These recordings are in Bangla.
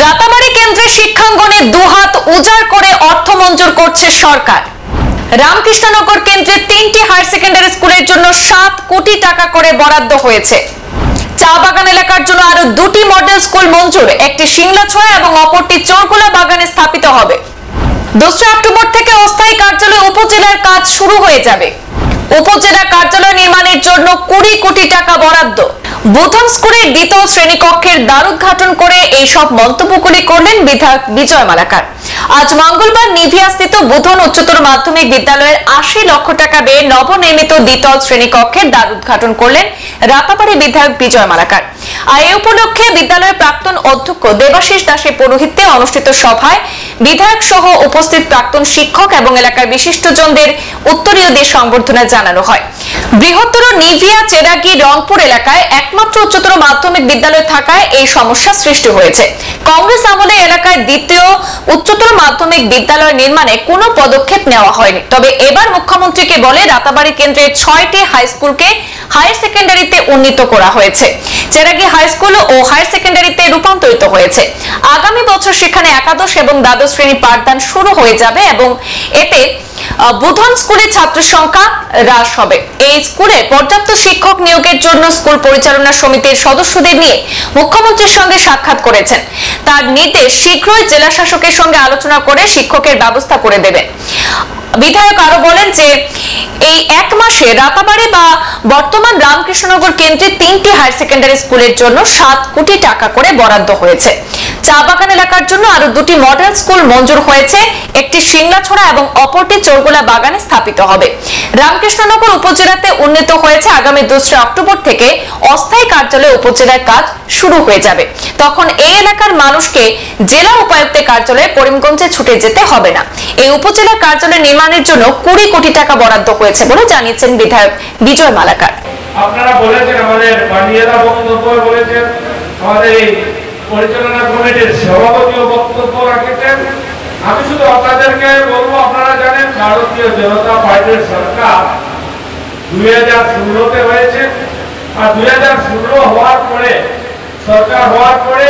রাতাবাড়ি কেন্দ্রে শিক্ষাঙ্গনে দুহাত উজাড় করে অর্থ মঞ্জুর করছে সরকার। রামকৃষ্ণনগর কেন্দ্রে 3টি হায়ার সেকেন্ডারি স্কুলের জন্য 7 কোটি টাকা করে বরাদ্দ হয়েছে। চা বাগান এলাকার জন্য আরো 2টি মডেল স্কুল মঞ্জুর, একটি সিংলাছড়া এবং অপরটি চোরগোলা বাগানে স্থাপিত হবে। 2 অক্টোবর থেকে অস্থায়ী কার্যালয় উপজেলার কাজ শুরু হয়ে যাবে। উপজেলা কার্যালয় নির্মাণের জন্য 20 কোটি টাকা বরাদ্দ। বুধন স্কুলের দ্বিতীয় শ্রেণীকক্ষের দ্বারোদ্ঘাটন করে এই সব মন্তব্যগুলি করলেন বিধায়ক বিজয় মালাকার। আজ মঙ্গলবার নিভিয়াস্থিত বুধন উচ্চতর মাধ্যমিক বিদ্যালয়ের 80 লক্ষ টাকা ব্যয়ে নবনির্মিত দ্বিতীয় শ্রেণীকক্ষের দ্বারোদ্ঘাটন করলেন রাতাবাড়ি বিধায়ক বিজয় মালাকার। আর এই উপলক্ষে বিদ্যালয়ের প্রাক্তন অধ্যক্ষ দেবাশিস দাসের পৌরোহিত্যে অনুষ্ঠিত সভায় বিধায়ক সহ উপস্থিত প্রাক্তন শিক্ষক এবং এলাকার বিশিষ্টজনদের উত্তরীয় দিয়ে সংবর্ধনা জানানো হয়। বৃহত্তর নিভিয়া চেরাগি রংপুর এলাকায় একমাত্র উচ্চতর মাধ্যমিক বিদ্যালয় থাকায় এই সমস্যা সৃষ্টি হয়েছে। কংগ্রেস আমলে এলাকায় দ্বিতীয় উচ্চতর মাধ্যমিক বিদ্যালয় নির্মাণে কোনো পদক্ষেপ নেওয়া হয়নি। তবে এবার মুখ্যমন্ত্রীকে বলে রাতাবাড়ি কেন্দ্রের 6টি হাই স্কুলকে হায়ার সেকেন্ডারিতে উন্নীত করা হয়েছে। চেরাগি হাই স্কুল ও হায়ার সেকেন্ডারিতে রূপান্তরিত হয়েছে। আগামী বছর সেখানে একাদশ এবং দ্বাদশ শ্রেণী পাঠদান শুরু হয়ে যাবে এবং এতে বুধন স্কুলের ছাত্র সংখ্যা হ্রাস হবে। এই স্কুলে পর্যাপ্ত শিক্ষক নিয়োগের জন্য স্কুল পরিচালনা সমিতির সদস্যদের নিয়ে মুখ্যমন্ত্রীর সঙ্গে সাক্ষাৎ করেছেন। তার নির্দেশ শীঘ্রই জেলা শাসকের সঙ্গে আলোচনা করে শিক্ষকের ব্যবস্থা করে দেবেন। বিধায়ক আরো বলেন যে এই এক মাসে রাতাবাড়ি বা বর্তমান রামকৃষ্ণনগর কেন্দ্রে 3টি হায়ার সেকেন্ডারি স্কুলের জন্য 7 কোটি টাকা করে বরাদ্দ হয়েছে। চা বাগান এলাকার জন্য আরো 2টি মডেল স্কুল মঞ্জুর হয়েছে, একটি সিংলাছড়া এবং অপরটি চোরগোলা বাগানে স্থাপিত হবে। রামকৃষ্ণনগর উপজেলাতে উন্নীত হয়েছে। আগামী 2 অক্টোবর থেকে অস্থায়ী কার্যালয় উপজেলার কাজ শুরু হয়ে যাবে। তখন এই এলাকার মানুষকে জেলা উপায়ুক্তের কার্যালয়ে করিমগঞ্জে ছুটে যেতে হবে না। এই উপজেলা কার্যালয় নির্মাণের জন্য 20 কোটি টাকা বরাদ্দ হয়েছে বলে জানিয়েছেন বিধায়ক বিজয় মালাকার। আপনারা বলেছেন, আমাদের বানিয়াদা বক্তব্য বলেছেন, আমাদের এই পরিচালনা কমিটির সভাপতিও বক্তব্য রাখেছেন। আমি শুধু আপনাদেরকে বলবো, আপনারা জানেন ভারতীয় জনতা পার্টির সরকার 2016-তে হয়েছে। আর 2016 হওয়ার পরে সরকার হওয়ার পরে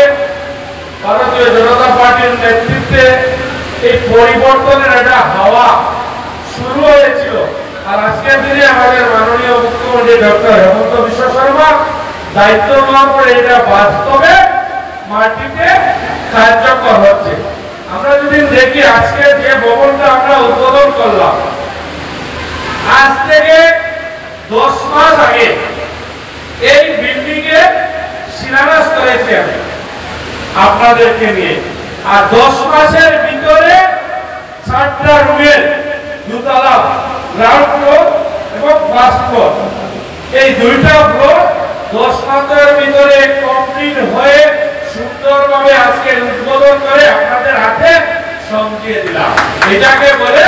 ভারতীয় জনতা পার্টির নেতৃত্বে এই পরিবর্তনের একটা হাওয়া শুরু হয়েছিল। আর আজকের দিনে আমাদের মাননীয় মুখ্যমন্ত্রী ডক্টর হেমন্ত বিশ্ব শর্মা দায়িত্ব নেওয়ার পরে এটা বাস্তবে মাটিতে কার্যকর হচ্ছে। আমরা যদি দেখি আজকে যে ভবনটা আমরা উদ্বোধন করলাম, আজ থেকে 10 মাস আগে এই বিল্ডিং এ শিলান্যাস করেছি আমি আপনাদেরকে নিয়ে। আর 10 মাসের ভিতরে 7টা রুমের 2 তলা গ্রাউন্ড ফ্লোর এবং ফার্স্ট ফ্লোর, এই 2টা ফ্লোর 10 মাসের ভিতরে কমপ্লিট হয়ে সুন্দরভাবে আজকে উদ্বোধন করে আপনাদের হাতে সঙ্গিয়ে দিলাম। এটাকে বলে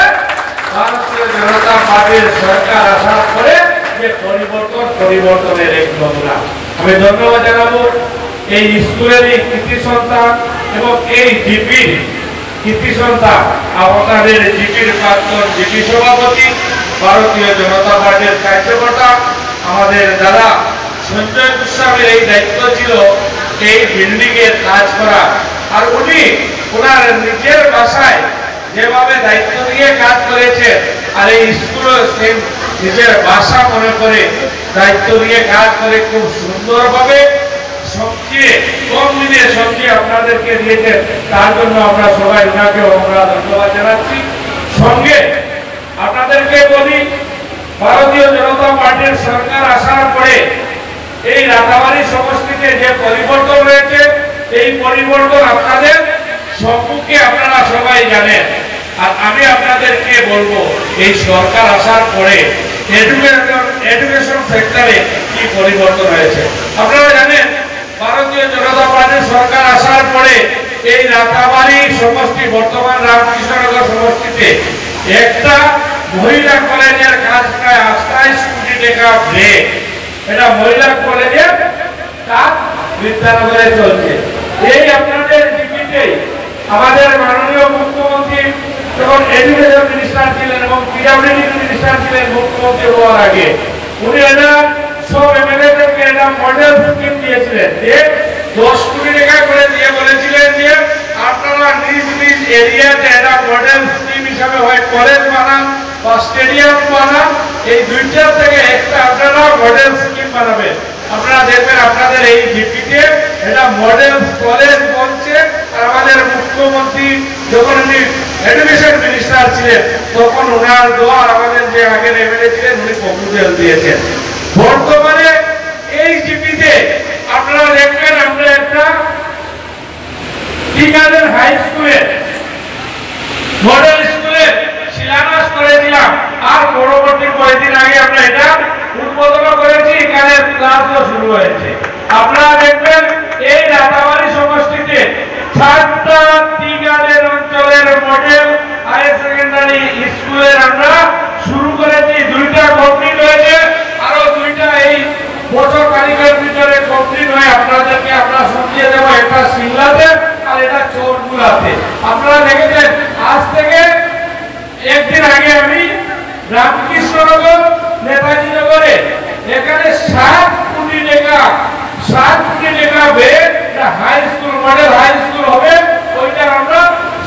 ভারতীয় জনতা পার্টির সরকার আসার পরে যে পরিবর্তনের এক নমুনা। আমি ধন্যবাদ জানাবো এই স্কুলেরই কৃতি সন্তান এবং এই জিপির কৃতি সন্তান, আমাদের জিপির প্রাক্তন জিপি সভাপতি, ভারতীয় জনতা পার্টির কার্যকর্তা আমাদের দাদা সঞ্জয় গোস্বামীর এই দায়িত্ব ছিল এই বিল্ডিং এর কাজ করা। আর উনি ওনার নিজের বাসায় যেভাবে দায়িত্ব নিয়ে কাজ করেছেন, আর এই স্কুলও সেম নিজের বাসা মনে করে দায়িত্ব নিয়ে কাজ করে খুব সুন্দরভাবে সবচেয়ে কম দিনে সবচেয়ে আপনাদেরকে দিয়েছেন। তার জন্য আমরা সবাই ওনাকেও আমরা ধন্যবাদ জানাচ্ছি। সঙ্গে আপনাদেরকে বলি, ভারতীয় জনতা পার্টির সরকার আসার পরে এই রাতাবাড়ি সমষ্টিতে যে পরিবর্তন হয়েছে, এই পরিবর্তন আপনাদের সম্মুখে আপনারা সবাই জানেন। আর আমি আপনাদেরকে বলবো, এই সরকার আসার পরে এডুকেশন সেক্টরে কি পরিবর্তন হয়েছে আপনারা জানেন। ভারতীয় জনতা পার্টির সরকার আসার পরে এই রাতাবাড়ি সমষ্টি, বর্তমান রামকৃষ্ণনগর সমষ্টিতে একটা মহিলা কলেজের কাজ প্রায় 28 কোটি টাকা ব্যয়, এটা মহিলা কলেজের কাজ বিদ্যানগরে চলছে। এই আপনাদের জিপিতে আমাদের মাননীয় মুখ্যমন্ত্রী যখন এডুকেশন মিনিস্টার ছিলেন এবং পিডব্লিউডি মিনিস্টার ছিলেন মুখ্যমন্ত্রী হওয়ার আগে, উনি এটা সব এমএলএদেরকে এটা মডেল স্কিম দিয়েছিলেন যে 10 কোটি টাকা করে দিয়ে বলেছিলেন যে আপনারা নিজ নিজ এরিয়াতে একটা মডেল স্কিম হিসাবে হয় কলেজ বানান বা স্টেডিয়াম বানান, এই দুইটা থেকে একটা আপনারা মডেল স্কিম বানাবেন। আপনারা দেখবেন আপনাদের এই জিপিতে এটা মডেল কলেজ বলছে। আর আমাদের মুখ্যমন্ত্রী যখন উনি এডুকেশন মিনিস্টার ছিলেন তখন ওনার দোয়া, আমাদের যে আগের এমএলএ ছিলেন উনি প্রপোজাল দিয়েছেন। বর্তমানে এই জিপিতে আপনারা দেখবেন আমরা একটা টিকাদের হাই স্কুলে মডেল স্কুলে শিলান্যাস করেছিলাম, আর পরবর্তী কয়েকদিন আগে আমরা এটা উদ্বোধন করেছি, এখানে ক্লাসও শুরু হয়েছে। আপনারা দেখবেন এই রাতাবাড়ি সমষ্টিতে 7টা টিকাদের অঞ্চলের মডেল হায়ার সেকেন্ডারি স্কুলের আমরা শুরু করেছি, 2টা কমপ্লিট হয়েছে, আরো 2টা এই বছর তারিখের ভিতরে কমপ্লিট হয়ে আপনাদেরকে আমরা শুনিয়ে দেবো। একটা সিংলাতে আর এটা চোরগুলাতে। আপনারা দেখেছেন আজ থেকে একদিন আগে আমি রামকৃষ্ণনগর নেতাজি নগরে এখানে 7 কোটি টাকা বেড high school model high school হবে, ওইটা আমরা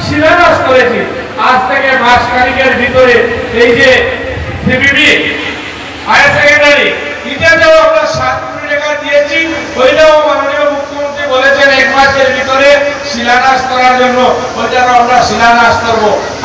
শিলান্যাস করেছি। আজ থেকে মাস খানিকের ভিতরে এই যে সিবিবি হায়ার সেকেন্ডারি এটাতেও আমরা 7 কোটি টাকা দিয়েছি, ওইটাও মাননীয় মুখ্যমন্ত্রী বলেছেন 1 মাসের ভিতরে শিলান্যাস করার জন্য, ওইটাও আমরা শিলান্যাস করব।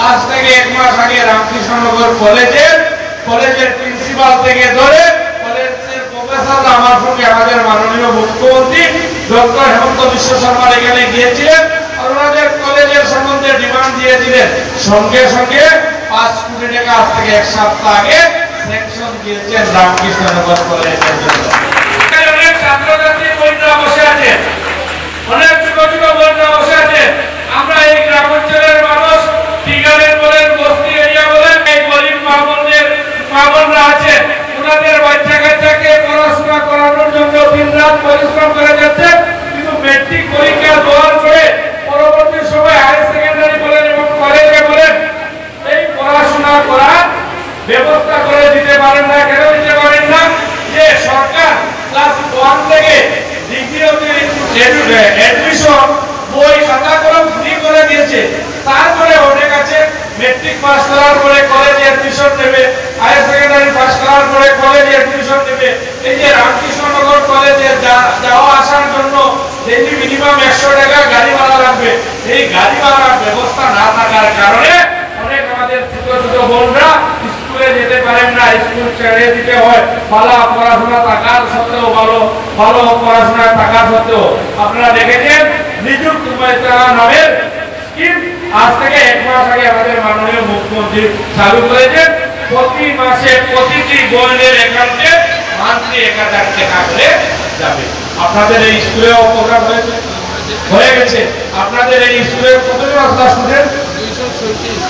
আজ থেকে 1 মাস আগে রামকৃষ্ণনগর কলেজের প্রিন্সিপাল থেকে ধরে কলেজের প্রফেসর আমার সঙ্গে আমাদের মাননীয় মুখ্যমন্ত্রী ডক্টর হেমন্ত বিশ্ব শর্মা এখানে গিয়েছিলেন, আর ওনাদের কলেজের সম্বন্ধে ডিমান্ড দিয়েছিলেন। সঙ্গে সঙ্গে 5 কোটি টাকা আজ থেকে 1 সপ্তাহ আগে স্যাংশন দিয়েছেন রামকৃষ্ণনগর কলেজের জন্য। এখানে অনেক ছাত্রছাত্রী বন্ধুরা বসে আছে, অনেক ছোট ছোট বন্ধুরা বসে আছে। আমরা এই গ্রাম অঞ্চলের মানুষ, টিগারের বলেন, বস্তি এরিয়া বলেন, এই গরিব মা-বোনরা আছে, ওনাদের বাচ্চা কাচ্চাকে পড়াশোনা করানোর জন্য দিনরাত পরিশ্রম করে যাচ্ছে, কিন্তু মেট্রিক পরীক্ষা দেওয়ার পরে পরবর্তী সময় হায়ার সেকেন্ডারি বলেন এবং কলেজে বলেন এই পড়াশোনা করার ব্যবস্থা করে দিতে পারেন না। কেন দিতে পারেন না? যে সরকার ক্লাস 1 থেকে ডিগ্রি অবধি এডমিশন বই খাতা কলম ফ্রি করে দিয়েছে। তারপরে অনেক আছে মেট্রিক পাস করার পরে কলেজে এডমিশন নেবে, হায়ার সেকেন্ডারি পাস করার পরে কলেজে এডমিশন নেবে। এই যে রামকৃষ্ণনগর কলেজে যাওয়া আসার জন্য ডেইলি মিনিমাম 100 টাকা গাড়ি ভাড়া লাগবে। এই গাড়ি ভাড়ার ব্যবস্থা না থাকার কারণে অনেক আমাদের ছোট ছোট বোনরা স্কুলে যেতে পারেন না, স্কুল ছেড়ে দিতে হয়। ভালো পড়াশোনা থাকার সত্ত্বেও ভালো পড়াশোনা থাকার সত্ত্বেও আপনারা দেখেছেন নিযুক্ত নামের স্কিম আজ থেকে 1 মাস আগে আমাদের মাননীয় মুখ্যমন্ত্রী চালু করেছেন। প্রতি মাসে প্রতিটি বোনের অ্যাকাউন্টে মান্থলি 1000 টাকা করে যাবে। আপনাদের এই স্কুলেও প্রোগ্রাম হয়ে গেছে। আপনাদের এই স্কুলে কতজন স্টুডেন্ট? 236।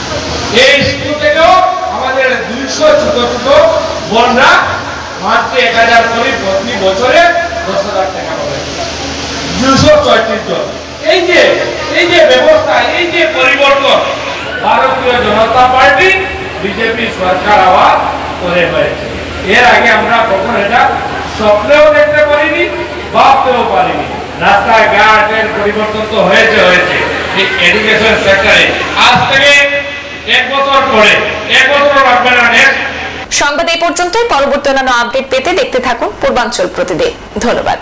এই স্কুল থেকেও আমাদের 200 ছোট ছোট বোনরা মান্থলি 1000 করে প্রতি বছরে 10,000 টাকা পাবে। 234 জন। এই যে ব্যবস্থা, এই যে পরিবর্তন ভারতীয় জনতা পার্টি বিজেপি সরকার আওয়াজ করে হয়েছে। এর আগে আমরা কখনো এটা স্বপ্নেও দেখতে পারিনি, ভাবতেও পারিনি। রাস্তাঘাটের পরিবর্তন তো হয়েছে এই এডুকেশন সেক্টরে। আজ থেকে 1 বছর পরে 1 বছর লাগবে না। সংবাদ এই পর্যন্তই। পরবর্তী অন্যান্য আপডেট পেতে দেখতে থাকুন পূর্বাঞ্চল প্রতিদিন। ধন্যবাদ।